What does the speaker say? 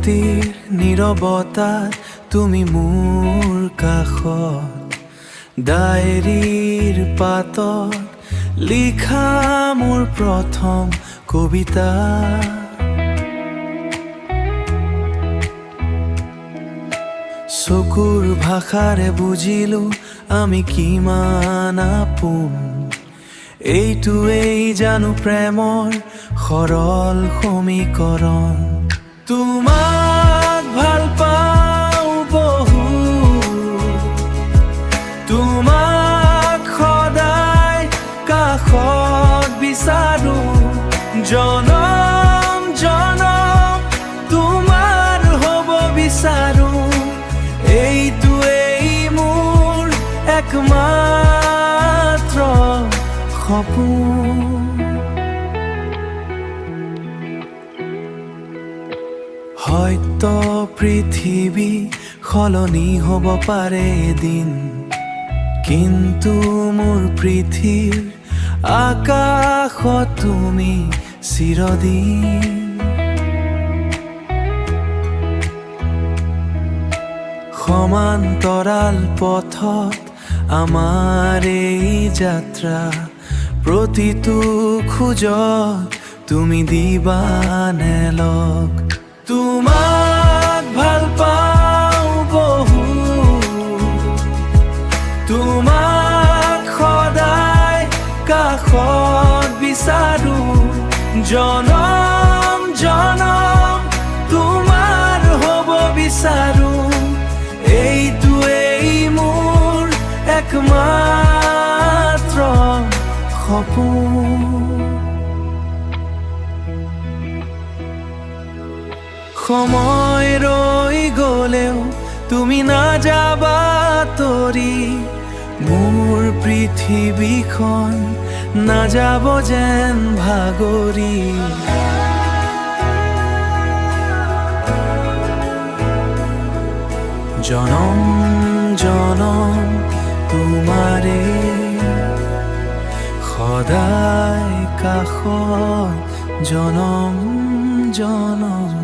ৰাতিৰ নীৰৱতাত তুমি মোৰ কাষত, ডায়েৰীৰ পাতত লিখা মোৰ প্ৰথম কবিতা। চকুৰ ভাষাৰে বুজিলো আমি কিমান আপোন, এইটোৱেই জানো প্ৰেমৰ সৰল সমীকৰণ। তোমাক ভাল পাওঁ বহু, তোমাক সদায় কাষত বিচাৰো, জনম জনম তোমাৰ হ'ব বিচাৰো। এইটোৱেই মোৰ একমাত্ৰ সপোন। হয়তো পৃথিৱী সলনি হ'ব পাৰে এদিন, কিন্তু মোৰ পৃথিৱীৰ আকাশত তুমি চিৰদিন। সমান্তৰাল পথত আমাৰ এই যাত্ৰা, প্ৰতিটো খোজত তুমি দিবানে লগ। তোমাক ভাল পাওঁ বহু, তোমাক সদায় কাষত বিচাৰো, জনম জনম তোমাৰ হ'ব বিচাৰো। এইটোৱেই মোৰ একমাত্ৰ সপোন। সময় ৰৈ গলেও তুমি নাযাবা তৰি, মোৰ পৃথিৱীখন নাযাব যেন ভাগৰি। জনম জনম তোমাৰে সদায় কাষত, জনম জনম।